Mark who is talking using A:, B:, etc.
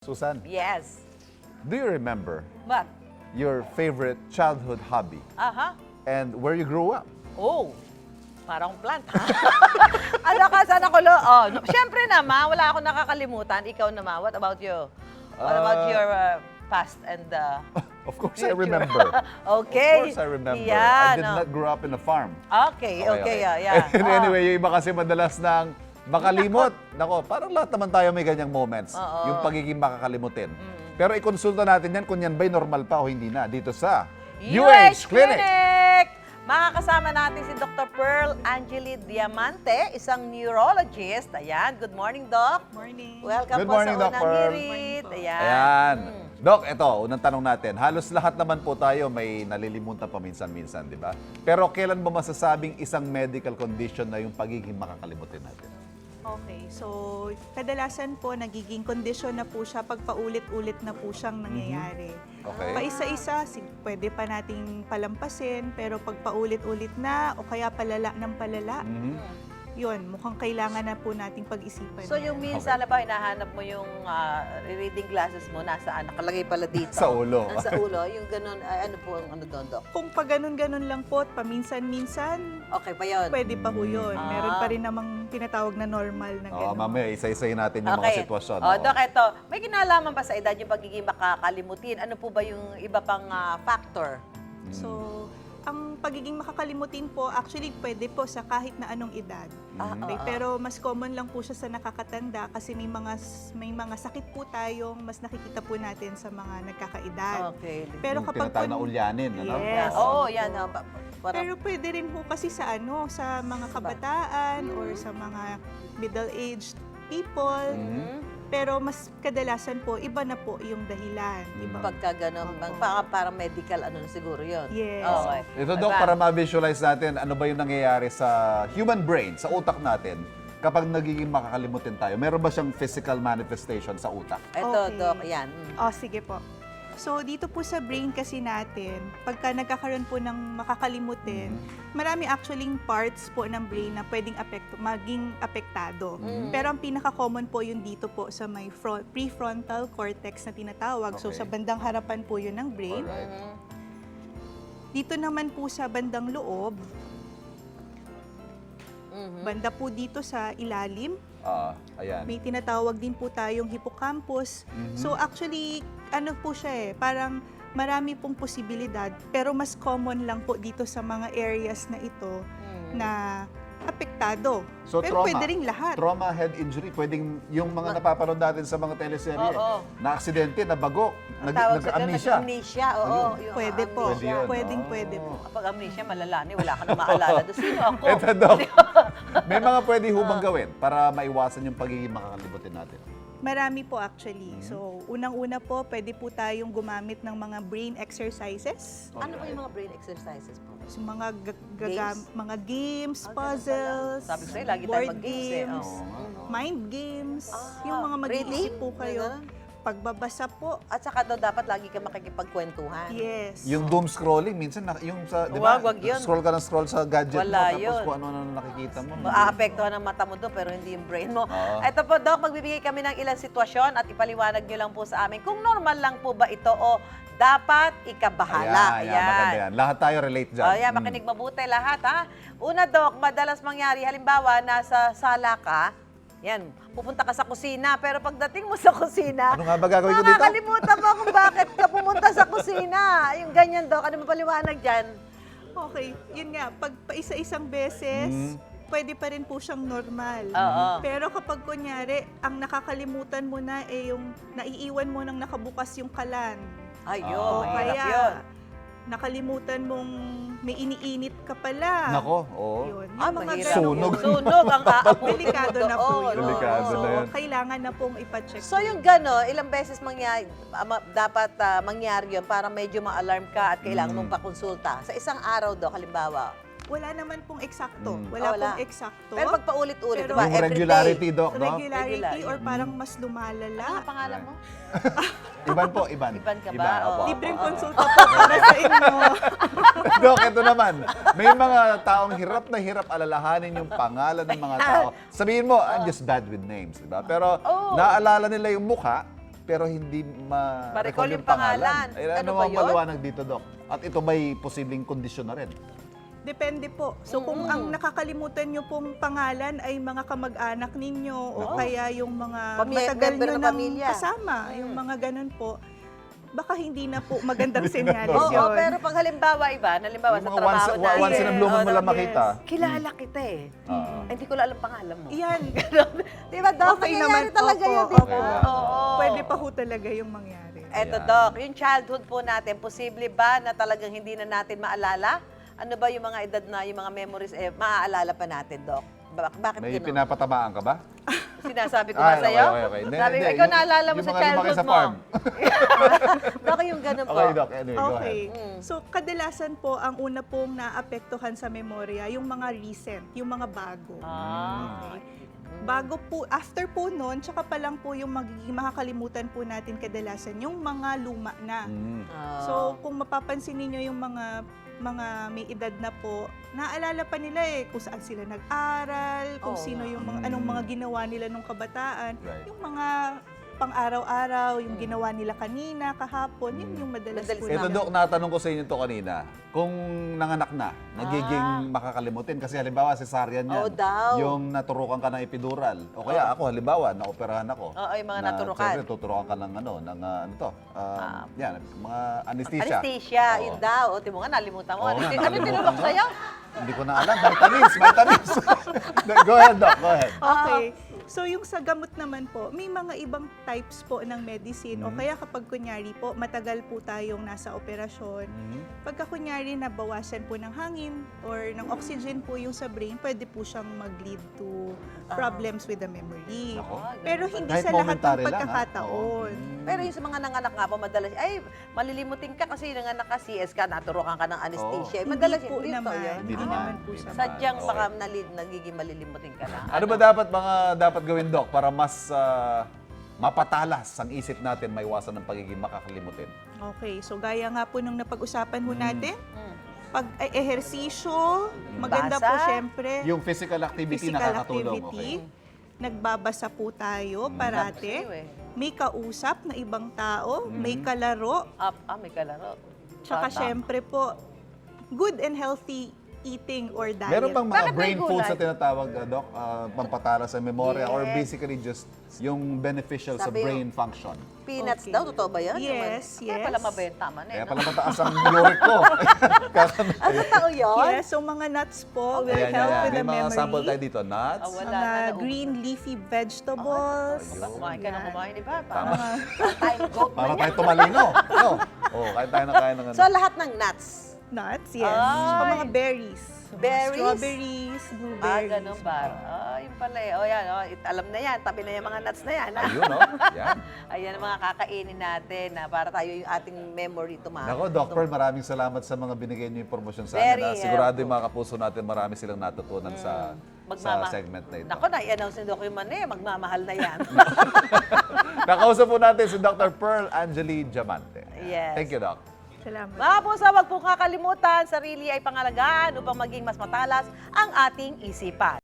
A: Susan,
B: Yes.
A: do you remember
B: But,
A: your favorite childhood hobby and where you grew up?
B: oh, parang plant, ha? Ano ka, sana ko no, syempre naman, wala akong nakakalimutan. Ikaw naman, what about you? What about your past and
A: Of course, I
B: future?
A: remember.
B: Okay.
A: Of course, I remember.
B: Yeah,
A: I did
B: no.
A: not grow up in a farm.
B: Okay, yeah.
A: And anyway, yung iba kasi madalas nang makalimot. Nako, parang lahat naman tayo may ganyang moments.
B: Oo.
A: Yung pagiging makakalimutin. Pero ikonsulta natin yan kung yan ba'y normal pa o hindi na dito sa UH Clinic.
B: Makakasama natin si Dr. Pearl Angeli Diamante, isang neurologist. Ayan, good morning, Doc.
C: Morning.
B: Welcome
A: Good
B: po
A: morning,
B: sa
A: Doc
B: unang
A: Pearl.
B: hirit.
A: Ayan. Doc, ito, unang tanong natin. Halos lahat naman po tayo may nalilimutan paminsan-minsan, di ba? Pero kailan mo masasabing isang medical condition na yung pagiging makakalimutin natin?
C: Okay, so kadalasan po nagiging kondisyon na po siya pag paulit-ulit na po siyang nangyayari.
A: Okay.
C: Paisa-isa, pwede pa nating palampasin, pero pag paulit-ulit na o kaya palala ng palala, yun, mukhang kailangan na po nating pag-isipan.
B: So yung minsan na ba, hinahanap mo yung reading glasses mo, nasaan? Nakalagay pala dito.
A: Sa ulo.
B: Sa ulo. Yung ganun, ano po ang ano doon, Doc?
C: Kung pag ganun-ganun lang po, paminsan-minsan,
B: Okay pa yun.
C: pwede pa po yun. Meron pa rin namang tinatawag na normal na
A: Oo,
C: ganun.
A: mamaya isa-isayin natin yung mga sitwasyon.
B: Oh,
A: oo.
B: Doc, ito, may kinalaman ba sa edad yung pagiging makakalimutin? Ano po ba yung iba pang factor?
C: So, ang pagiging makakalimutin po, actually pwede po sa kahit na anong edad. Okay, pero mas common lang po siya sa nakakatanda kasi may mga sakit po tayong mas nakikita po natin sa mga nagkakaedad.
B: Okay.
C: Pero
A: Yung
C: kapag
A: tinatawag na ulyanin, ano?
C: Yes.
B: Oo, yan. Parang,
C: pero pwede rin po kasi sa sa mga kabataan or sa mga middle-aged people. Pero mas kadalasan po, iba na po yung dahilan. Iba.
B: pagka gano'n, parang medical, ano na siguro yun.
C: Yes.
B: Okay.
A: Ito, Doc, para ma-visualize natin ano ba yung nangyayari sa human brain, sa utak natin, kapag nagiging makakalimutin tayo. Meron ba siyang physical manifestation sa utak?
B: Ito,
C: Okay.
B: Doc, yan.
C: Sige po. So, dito po sa brain kasi natin, pagka nagkakaroon po ng makakalimutin, marami actually parts po ng brain na pwedeng maging apektado. Pero ang pinaka-common po yun dito po sa may prefrontal cortex na tinatawag. So,
A: Okay.
C: sa bandang harapan po yun ng brain.
A: Alright.
C: Dito naman po sa bandang loob, banda po dito sa ilalim,
A: Ayan.
C: may tinatawag din po tayong hippocampus. So actually, ano po siya parang marami pong posibilidad, pero mas common lang po dito sa mga areas na ito na apektado.
A: So,
C: pero
A: trauma.
C: pwede rin lahat.
A: Trauma, head injury, pwedeng yung mga napapanood natin sa mga teleserye,
B: Oo.
A: na aksidente, nabago,
B: Ang tawag sa ganun,
A: nag-amnesia.
B: amnesia. Oo. yung
C: Pwede po.
B: amnesia.
A: Pwede yun.
C: Pwede po.
B: Kapag amnesia, malalani, wala ka na maalala. Doon, sino ako?
A: Ito, Doc. May mga pwede hubang gawin para maiwasan yung pagiging makakalimutin natin.
C: Marami po actually. So, unang-una po, pwede po tayong gumamit ng mga brain exercises.
B: Ano ba yung mga brain exercises po?
C: So, mga
B: Games?
C: mga games,
B: Ah, ganun
C: puzzles,
B: pala. Sabi ko sa'yo, lagi tayo
C: board
B: mag-games
C: games,
A: Oo.
C: mind games,
B: Ah,
C: yung mga mag-iisip
B: reading?
C: po kayo.
B: Ganun?
C: Pagbabasa po,
B: At saka daw dapat lagi ka makikipagkwentuhan.
C: yes.
A: Yung doom scrolling, minsan yung sa, di ba?
B: Wag yun.
A: Scroll ka ng scroll sa gadget
B: Wala
A: mo, tapos
B: yun.
A: kung ano-ano nakikita mo.
B: Maaapektuhan ang mata mo doon, pero hindi yung brain mo.
A: Oo.
B: Ito po, Doc, magbibigay kami ng ilang sitwasyon at ipaliwanag nyo lang po sa amin kung normal lang po ba ito o dapat ikabahala.
A: Ayan, maganda yan. Lahat tayo relate dyan.
B: O, yan, makinig mabuti lahat, ha? Una, Doc, madalas mangyari, halimbawa, nasa sala ka, yan, pupunta ka sa kusina, pero pagdating mo sa kusina,
A: Ano nga ba gagawin ko dito?
B: makakalimutan mo kung bakit ka pumunta sa kusina. Yung ganyan, Doc, ano mapaliwanag dyan?
C: Okay, yun nga, pag paisa-isang beses, pwede pa rin po siyang normal.
B: Oo.
C: Pero kapag kunyari, ang nakakalimutan mo na yung naiiwan mo nang nakabukas yung kalan.
B: Ayun,
C: O
B: mahirap
C: kaya,
B: yun.
C: nakalimutan mong may iniinit ka pala.
A: Nako, oo.
C: Yun. Yung
B: Ah,
C: mga
B: mahirap.
C: ganun.
A: Sunog.
B: Sunog ang aabutin
C: Delikado
B: mo
C: na po
B: doon.
C: yun.
A: Delikado
C: so,
A: na yun.
C: kailangan na pong ipacheck.
B: So yung gano'n, ilang beses dapat mangyari yun para medyo ma-alarm ka at kailangan mong pakonsulta? Sa isang araw, Doc, halimbawa.
C: Wala naman pong eksakto.
B: Wala.
C: Wala pong eksakto.
B: Pero pag paulit-ulit,
C: Pero-
B: diba?
A: Yung
B: Every
A: regularity,
B: day.
A: Doc, no?
C: Regularity
B: Regular.
C: or parang mas lumalala.
B: Ano ang pangalan mo?
A: Iban po, iban.
B: Iban ka ba?
A: Iban,
B: Oo.
A: opo,
C: Libreng
A: opo.
C: konsulta po para sa inyo.
A: Doc, ito naman. May mga taong hirap na hirap alalahanin yung pangalan ng mga tao. Sabihin mo, I'm just bad with names, di ba? Pero
B: Oh.
A: naaalala nila yung mukha, pero hindi
B: Ma-recall yung pangalan.
A: Eh,
B: Ano
A: ano
B: ba
A: ang
B: yun?
A: maliwanag dito, Doc? At ito may posibleng kondisyon na rin.
C: Depende po. So kung ang nakakalimutan nyo pong pangalan ay mga kamag-anak ninyo o
A: Nako.
C: kaya yung mga matagal
B: Member
C: nyo
B: ng
C: nang
B: pamilya.
C: kasama, yung mga ganun po, baka hindi na po magandang senyales
B: Oo,
C: yun.
B: pero pag halimbawa iba, halimbawa
A: Yung
B: sa
A: mga
B: trabaho natin.
A: once in a blue moon mo lang
C: yes.
A: makita.
B: Kilala kita eh.
A: Oo.
B: Ay, hindi ko lang alam pangalan mo.
C: Yan.
B: Di ba, Doc?
C: Okay
B: Nangyayari
C: naman.
B: talaga
C: Opo,
B: yun, di
A: okay
B: ba?
A: lang.
B: Oo.
C: Pwede pa ho talaga yung mangyari.
B: Eto,
A: Ayan.
B: Doc, yung childhood po natin, posible ba na talagang hindi na natin maalala? Ano ba yung mga edad na, yung mga memories, maaalala pa natin, Doc? Bakit
A: May
B: gano'n?
A: pinapatamaan ka ba?
B: Sinasabi ko
A: Ay,
B: ba sa'yo?
A: okay. Hindi,
B: Sabi ko,
A: hindi.
B: ikaw
A: Yung-
B: naalala mo
A: yung
B: sa
A: mga lumaki
B: childhood
A: sa
B: mo.
A: farm.
B: Baka yung gano'n po.
A: Okay, Doc. Anyway, go
C: Okay.
A: ahead.
C: So, kadalasan po, ang una pong naapektuhan sa memorya, yung mga recent, yung mga bago.
B: Ah.
C: Bago po, after po noon, tsaka pa lang po yung magiging makakalimutan po natin kadalasan, yung mga luma na.
A: Mm.
C: So, kung mapapansin niyo yung mga may edad na po, naalala pa nila kung saan sila nag-aral, kung
B: Oo
C: sino
B: nga.
C: yung mga, anong mga ginawa nila nung kabataan,
A: Right.
C: yung mga pang-araw-araw, yung ginawa nila kanina, kahapon, yun yung madalas
B: Madalas
C: po
B: na.
A: Ito,
C: nila.
A: Doc, natanong ko sa inyo to kanina. Kung nanganak na, nagiging makakalimutin. Kasi halimbawa, cesarean yan.
B: Oo daw.
A: Yung naturukan ka ng epidural. O kaya ako, halimbawa, naoperahan ako.
B: Oo, yung mga
A: na,
B: naturukan.
A: Siyempre, tuturukan ka ng yan, mga anesthesia.
B: Anesthesia,
A: Oo.
B: yun daw. O, timo nga, nalimutan mo.
A: Oo
B: Ano
A: nga,
B: ano
A: nalimutan
B: tinurok
A: ko.
B: sa'yo?
A: Hindi ko na alam. May tamis. Go ahead, Doc. Go ahead.
C: Okay. So yung sa gamot naman po, may mga ibang types po ng medicine o kaya kapag kunyari po, matagal po tayong nasa operasyon, pagka kunyari nabawasan po ng hangin or ng oxygen po yung sa brain, pwede po siyang mag-lead to problems with the memory.
A: Nako.
C: Pero hindi
A: Kahit
C: sa lahat ng
A: momentary lang, ha?
C: pagkakataon.
B: Pero yung sa mga nanganak nga po, madalas, ay, malilimutin ka kasi nanganak ka, CS ka, naturukan ka ng anesthesia.
C: Hindi
B: Madalas
C: po
B: yun,
C: naman.
B: yun.
A: Hindi
C: Hindi
A: naman.
C: naman po siya.
B: Sadyang
A: Okay.
B: baka nagiging malilimutin ka na.
A: Ano ba dapat gawin, Doc, para mas mapatalas ang isip natin, maiwasan ng pagiging makakalimutin?
C: Okay, so gaya nga po nung napag-usapan ho natin,
B: Mm.
C: pag-ehersisyo, maganda po
B: Basa.
C: syempre.
A: Yung physical activity
C: Physical
A: nakakatulong.
C: activity.
A: Okay.
C: Nagbabasa po tayo parate.
B: Sa'yo eh.
C: May kausap na ibang tao, may kalaro,
B: May kalaro.
C: tsaka
B: Tama.
C: syempre po, good and healthy eating or diet.
A: Meron bang mga
B: Bakit may
A: brain foods
B: gulay?
A: na tinatawag, Doc, pampatala sa memorya or
B: Yes.
A: basically just yung beneficial sa
B: Sabi
A: brain function?
B: Peanuts
C: Okay.
B: daw, totoo ba yan?
C: Yes,
B: Kaya
C: yes.
B: pala mabenta man eh.
A: Kaya
B: no?
A: pala mataas ang uric ko.
B: Ah, totoo yun?
C: Yes, so mga nuts po will
A: Ayan,
C: help
A: ayan.
C: with
A: May
C: the
A: mga
C: memory.
A: sample tayo dito. Nuts.
B: Ah, wala
C: Mga
B: na, naubos.
C: green leafy vegetables.
A: Ayun.
B: Kumain ka na
C: Yan.
B: kumain, di ba?
A: Tama.
B: Time goat
A: Para
B: man
A: tayo
B: yan.
A: tumalino. No? Oh, kain tayo ng kain ng ano.
B: So, lahat ng nuts.
C: Nuts, yes.
B: Ay.
C: Tsaka mga berries.
B: Berries?
C: Strawberries, blueberries.
B: Ganun ba? Yun pala eh. O yan, alam na yan. Tabi na yung mga nuts na yan.
A: Ayun, no? Yan.
B: Ayan ang mga kakainin natin para tayo yung ating memory tumama.
A: Nako, Doc Pearl, maraming salamat sa mga binigay niyo impormasyon sa
B: Very
A: amin. Sigurado
B: helpful.
A: yung mga kapuso natin, marami silang natutunan sa segment na ito.
B: Nako, na-i-announce ni Doc yung man eh. Magmamahal na yan.
A: Nakausap po natin si Dr. Pearl Angeli Diamante.
B: Yes.
A: Thank you, Doc.
C: Salamat.
B: Mga pusa, wag po kakalimutan, sarili ay pangalagaan upang maging mas matalas ang ating isipan.